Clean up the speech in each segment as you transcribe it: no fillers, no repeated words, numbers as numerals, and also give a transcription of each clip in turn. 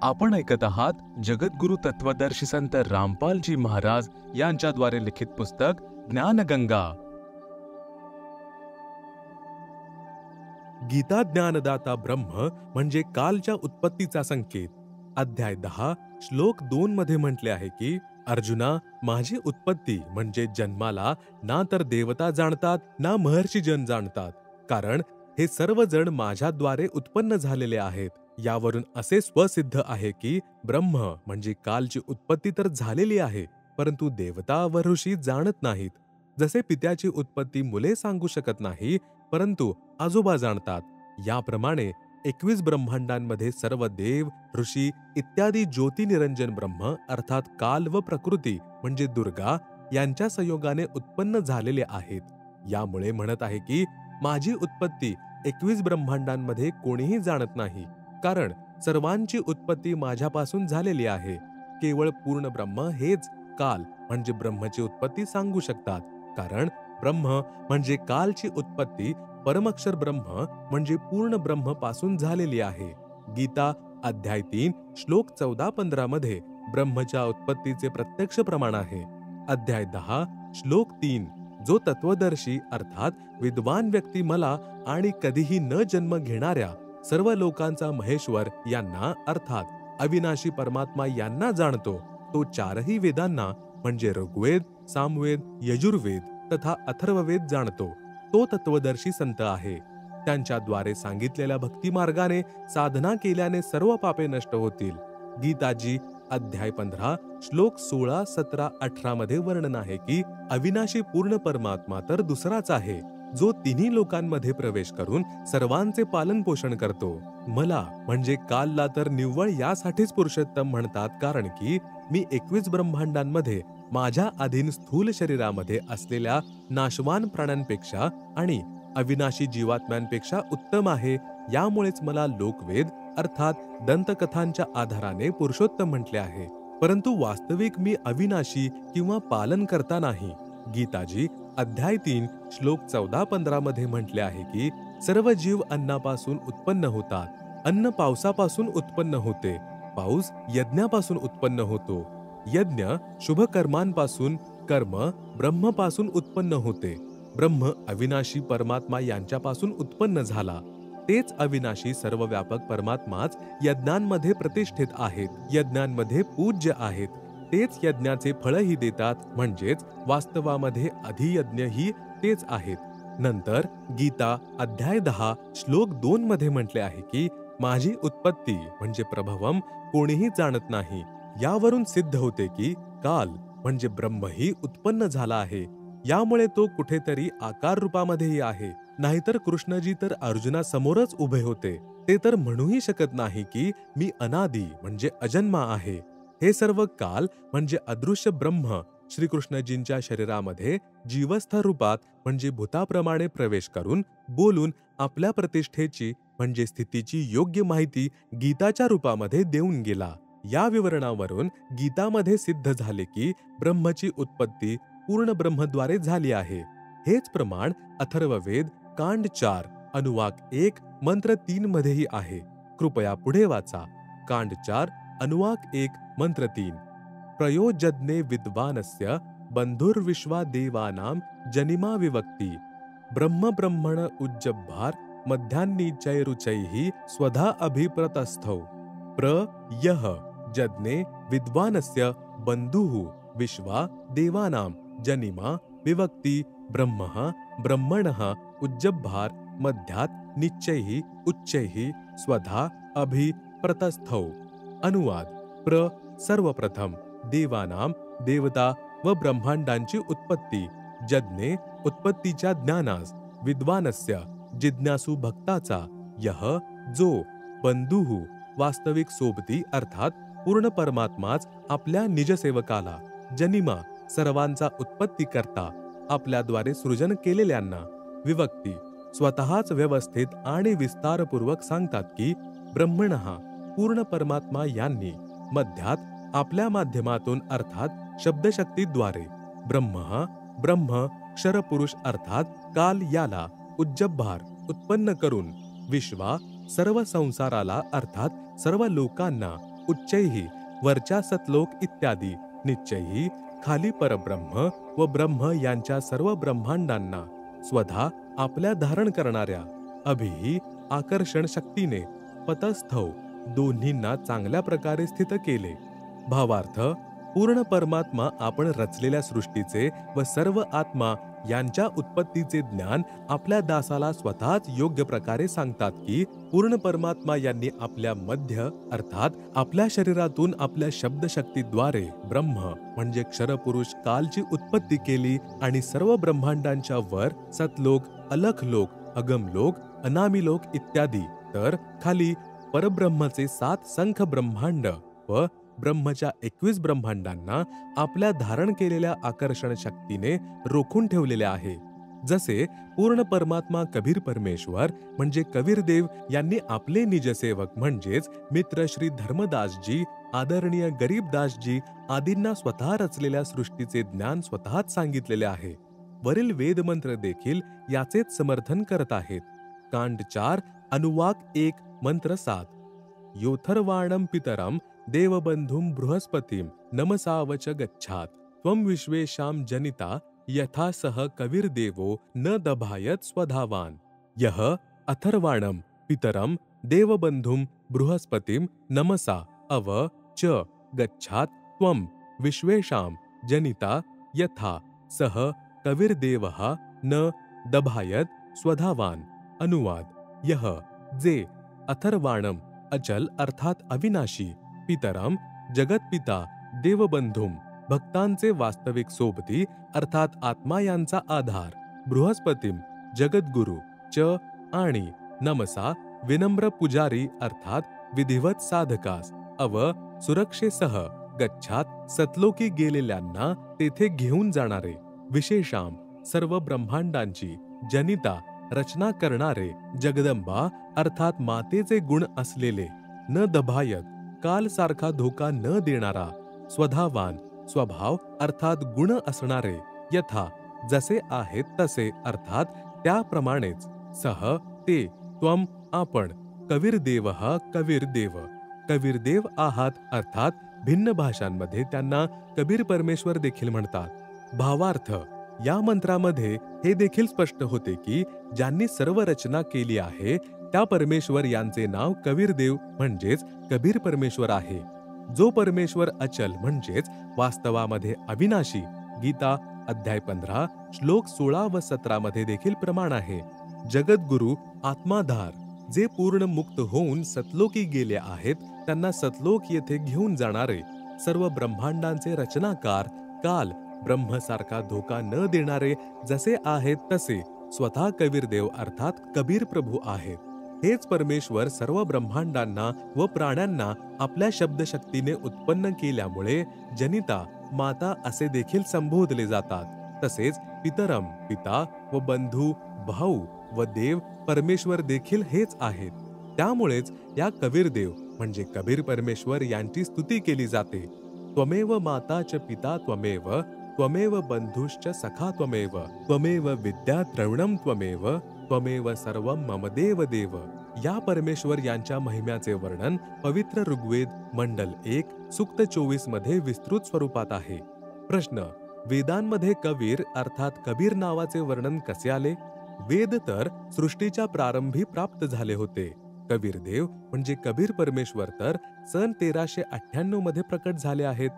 आपण ऐकत आहात जगद्गुरु तत्वदर्शी संत रामपालजी महाराज यांच्याद्वारे लिखित पुस्तक ज्ञानगंगा. गीता ज्ञानदाता ब्रह्म म्हणजे कालच्या उत्पत्तीचा संकेत. अध्याय 10 श्लोक 2 मध्ये म्हटले आहे की, अर्जुना, माझी उत्पत्ती म्हणजे जन्माला ना तर देवता जाणतात ना महर्षीजन जाणतात, कारण हे सर्व जण माझ्याद्वारे उत्पन्न झालेले आहेत. यावरून असे स्वसिद्ध आहे की ब्रह्म म्हणजे कालची उत्पत्ती तर झालेली आहे, परंतु देवता व ऋषी जाणत नाहीत. जसे पित्याची उत्पत्ती मुले सांगू शकत नाही, परंतु आजोबा जाणतात, याप्रमाणे 21 ब्रह्मांडांमध्ये सर्व देव, ऋषी इत्यादी ज्योतिनिरंजन ब्रह्म अर्थात काल व प्रकृती म्हणजे दुर्गा यांच्या संयोगाने उत्पन्न झालेले आहेत. यामुळे म्हणत आहे की माझी उत्पत्ती 21 ब्रह्मांडांमध्ये कोणीही जाणत नाही, कारण सर्वांची उत्पत्ती माझ्यापासून झालेली आहे. केवळ पूर्ण ब्रह्म हेच काल म्हणजे ब्रह्मची उत्पत्ती सांगू शकतात, कारण ब्रह्म म्हणजे कालची उत्पत्ती परमक्षर ब्रह्म म्हणजे पूर्ण ब्रह्म पासून झालेली आहे. गीता अध्याय 3 श्लोक 14-15 मध्ये ब्रह्मच्या उत्पत्तीचे प्रत्यक्ष प्रमाण आहे. अध्याय 10 श्लोक 3 जो तत्वदर्शी अर्थात विद्वान व्यक्ती मला आणि कधीही न जन्म घेणाऱ्या सर्व लोकांचा महेश्वर यांना अर्थात अविनाशी परमात्मा यांना जाणतो, तो चारही वेदांना म्हणजे ऋग्वेद, सामवेद, यजुर्वेद तथा अथर्ववेद जाणतो. तो तत्वदर्शी संत आहे. त्यांच्याद्वारे सांगितलेल्या भक्ती मार्गाने साधना केल्याने सर्व पापे नष्ट होतील. गीताजी अध्याय 15 श्लोक 16, 17, 18 मध्ये वर्णन आहे की अविनाशी पूर्ण परमात्मा तर दुसराच आहे, जो तिन्ही लोकांमध्ये प्रवेश करून सर्वांचे पालन पोषण करतो. मला म्हणजे कालला तर निव्वळ यासाठीच पुरुषोत्तम म्हणतात, कारण की मी 21 ब्रह्मांडांमध्ये माझ्या अधीन स्थूल शरीरामध्ये असलेल्या नाशवान प्राण्यांपेक्षा आणि अविनाशी जीवात्म्यांपेक्षा उत्तम आहे. यामुळेच मला लोकवेद अर्थात दंतकथांच्या आधाराने पुरुषोत्तम म्हटले आहे, परंतु वास्तविक मी अविनाशी किंवा पालन करता नाही. गीताजी अध्याय 3 श्लोक 14-15 मध्ये म्हटले आहे की सर्व जीव अन्नापासून उत्पन्न होतात. अन्न पावसापासून उत्पन्न होते, पाऊस यज्ञापासून उत्पन्न होतो, यज्ञ शुभ कर्मांपासून, कर्म ब्रह्मपासून उत्पन्न होते, ब्रह्म अविनाशी परमात्मा यांच्यापासून उत्पन्न झाला. तेच अविनाशी सर्वव्यापक परमात्माच यज्ञांमध्ये प्रतिष्ठित आहेत, यज्ञांमध्ये पूज्य आहेत. तेच यज्ञाचे फळही देतात, म्हणजेच वास्तवामध्ये अधियज्ञही तेच आहेत. नंतर गीता अध्याय 10 श्लोक 2 मध्ये म्हटले आहे की माझी उत्पत्ती म्हणजे प्रभवम कोणीही जाणत नाही. यावरून सिद्ध होते की काल म्हणजे ब्रह्मही उत्पन्न झाला आहे. यामुळे तो कुठेतरी आकार रूपामध्येही आहे, नाहीतर कृष्णजी तर अर्जुना समोरच उभे होते. ते तर म्हणूही शकत नाही की मी अनादी म्हणजे अजन्मा आहे. हे सर्व काल म्हणजे अदृश्य ब्रह्म श्रीकृष्णजींच्या शरीरामध्ये जीवस्थ रूपात म्हणजे भूताप्रमाणे प्रवेश करून बोलून आपल्या प्रतिष्ठेची म्हणजे स्थितीची योग्य माहिती गीताच्या रूपामध्ये देऊन गेला. या विवरणावरून गीतामध्ये सिद्ध झाले की ब्रह्मची उत्पत्ती पूर्ण ब्रह्मद्वारे झाली आहे. हेच प्रमाण अथर्ववेद कांड 4 अनुवाक 1 मंत्र 3 मध्येही आहे. कृपया पुढे वाचा. कांड 4 अनुवाक 1 मंत्र 3 प्रयोजज्ञे विद्वानस्य बंधुर्विश्वा देवानां जनिमा विवक्ती ब्रह्म ब्रह्मण उज्जभार मध्यान्नीचैरुचैः स्वधा अभिप्रतस्थौ प्रयः जज्ञे विद्वानस्य बंधुः विश्वा देवानां जनिमा विवक्ती ब्रह्मः ब्रह्मणः उज्जभार मध्यात् निश्चैः उच्चैः स्वधा अभिप्रतस्थौ. अनुवाद. सर्वप्रथम देवानां देवता व ब्रह्मांडांची उत्पत्ती, जज्ञे उत्पत्तीच्या ज्ञानास, विद्वानस्य जिज्ञासू भक्ताचा, यह जो, बंधुः वास्तविक सोबती अर्थात पूर्ण परमात्माच आपल्या निजसेवकाला, जनिमा सर्वांचा उत्पत्ती करता आपल्याद्वारे सृजन केलेल्यांना, विभक्ती स्वतःच व्यवस्थित आणि विस्तारपूर्वक सांगतात की ब्रह्मणः पूर्ण परमात्मा यांनी मध्यात आपल्या माध्यमातून अर्थात शब्दशक्तीद्वारे ब्रह्म क्षरपुरुष अर्थात काल याला उज्जभार उत्पन्न करून विश्वा सर्व संसाराला अर्थात सर्व लोकांना उच्चैहि वरच्या सतलोक इत्यादी, निश्चयी खाली परब्रह्म व ब्रह्म यांच्या सर्व ब्रह्मांडांना स्वतः आपल्या धारण करणाऱ्या अभिही आकर्षण शक्तीने पतस्थौ दोन्हींना चांगल्या प्रकारे स्थित केले. भावार्थ, पूर्ण परमात्मा आपण रचलेल्या सृष्टीचे व सर्व आत्मा यांच्या उत्पत्तीचे ज्ञान आपल्या दासाला स्वतःच योग्य प्रकारे सांगतात की पूर्ण परमात्मा यांनी आपल्या मध्य अर्थात आपल्या शरीरातून आपल्या शब्दशक्तीद्वारे ब्रह्म म्हणजे क्षरपुरुष कालची उत्पत्ती केली आणि सर्व ब्रह्मांडांच्या वर सतलोक, अलखलोक, अगमलोक, अनामिलोक इत्यादी, तर खाली परब्रह्मचे 7 संख ब्रह्मांड व ब्रह्मच्या 21 ब्रह्मांडांना आपल्या धारण केलेल्या आकर्षण शक्तीने रोखून ठेवलेले आहे. जसे पूर्ण परमात्मा कबीर परमेश्वर म्हणजे कबीरदेव यांनी आपले निजसेवक म्हणजेच मित्र श्री धर्मदासजी, आदरणीय गरीबदासजी आदींना स्वतः रचलेल्या सृष्टीचे ज्ञान स्वतःच सांगितलेले आहे. वरील वेदमंत्र देखील याचेच समर्थन करत आहेत. कांड 4 अनुवाक 1 मंत्र 7. योथर्वाणं पितरं देवबंधुं बृहस्पतिं नमसावच गच्छात त्वं विश्वेशां जनिता यथा सह कबीरदेवो न दभायत स्वधावान. यह अथर्वाणं पितरं देवबंधुं बृहस्पतिं नमसा अव च गच्छात त्वं विश्वेशां जनिता यथा सह कबीरदेवः न दभायत स्वधावान. अनुवाद, यह जे अथर्वाणम अचल अर्थात अविनाशी, पितरम जगतपिता, देवबंधुम भक्तांचे वास्तविक सोबती अर्थात आत्मा यांचा आधार, बृहस्पतीम जगद्गुरु च आणि नमसा विनम्र पुजारी अर्थात विधिवत साधकास, अव सुरक्षेसह गच्छात सतलोकी गेलेल्यांना तेथे घेऊन जाणारे, विशेषाम सर्व ब्रह्मांडांची जनिता रचना करणारे, जगदंबा अर्थात मातेचे गुण असलेले, न दभायत काल सारखा धोका न देणारा, स्वधावान स्वभाव अर्थात गुण असणारे, यथा जसे आहेत तसे अर्थात त्याप्रमाणेच, सह ते, त्वम आपण, कबीरदेवः कबीरदेव कबीरदेव आहात अर्थात भिन्न भाषांमध्ये त्यांना कबीर परमेश्वर देखील म्हणतात. भावार्थ, या मंत्रामध्ये हे देखील स्पष्ट होते की ज्यांनी सर्व रचना केली आहे त्या परमेश्वर यांचे नाव कबीरदेव म्हणजेच कबीर परमेश्वर आहे. जो परमेश्वर अचल म्हणजेच वास्तवामध्ये अविनाशी, गीता अध्याय 15 श्लोक 16 व 17 मध्ये देखील प्रमाण आहे. जगद्गुरु आत्माधार जे पूर्ण मुक्त होऊन सतलोकी गेले आहेत त्यांना सतलोक येथे घेऊन जाणारे, सर्व ब्रह्मांडांचे रचनाकार, काल ब्रह्मसारखा धोका न देणारे, जसे आहेत तसे स्वतः कबीरदेव अर्थात कबीर प्रभू आहेत. हेच परमेश्वर सर्व ब्रह्मांडांना व प्राण्यांना आपल्या शब्दशक्तीने उत्पन्न केल्यामुळे जनिता माता असे देखील संबोधले जातात. तसेच पितरम पिता व बंधू भाऊ व देव परमेश्वर देखील हेच आहेत. त्यामुळेच या कबीरदेव म्हणजे कबीर परमेश्वर यांची स्तुती केली जाते. त्वमेव माता च पिता त्वमेव, त्वमेव बंधुश्च सखा त्वमेव, त्वमेव विद्या द्रविणं त्वमेव, त्वमेव सर्वं मम देव देव. या परमेश्वर यांच्या महिम्याचे वर्णन पवित्र ऋग्वेद मंडल 1 सूक्त 24 मध्ये विस्तृत स्वरूपात आहे. प्रश्न: वेदांमध्ये कबीर अर्थात कबीर नावाचे वर्णन कसे आले? वेद तर सृष्टीच्या प्रारंभी प्राप्त झाले होते. कबीरदेव म्हणजे कबीर परमेश्वर तर सन 1398 मध्ये प्रकट झाले आहेत.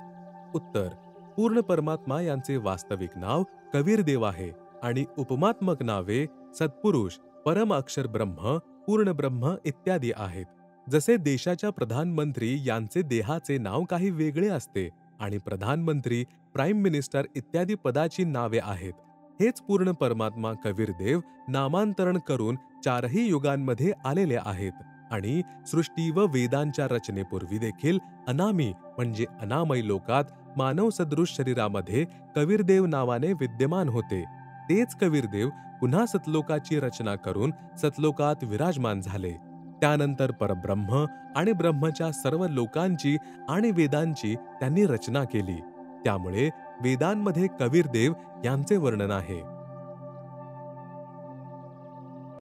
उत्तर: पूर्ण परमात्मा यांचे वास्तविक नाव कबीरदेव आहे आणि उपमात्मक नावे सत्पुरुष, परम अक्षर ब्रह्म, पूर्ण ब्रह्म इत्यादी आहेत. जसे देशाच्या प्रधानमंत्री यांचे देहाचे नाव काही वेगळे असते आणि प्रधानमंत्री, प्राईम मिनिस्टर इत्यादी पदाची नावे आहेत, हेच पूर्ण परमात्मा कबीरदेव नामांतरण करून 4ही युगांमध्ये आलेले आहेत आणि सृष्टी व वेदांच्या रचनेपूर्वी देखील अनामी म्हणजे अनामय लोकात मानव सदृश शरीरामध्ये कबीरदेव नावाने विद्यमान होते. तेच कबीरदेव पुन्हा सतलोकाची रचना करून सतलोकात विराजमान झाले. त्यानंतर परब्रह्म आणि ब्रह्मच्या सर्व लोकांची आणि वेदांची त्यांनी रचना केली. त्यामुळे वेदांमध्ये कबीरदेव यांचे वर्णन आहे.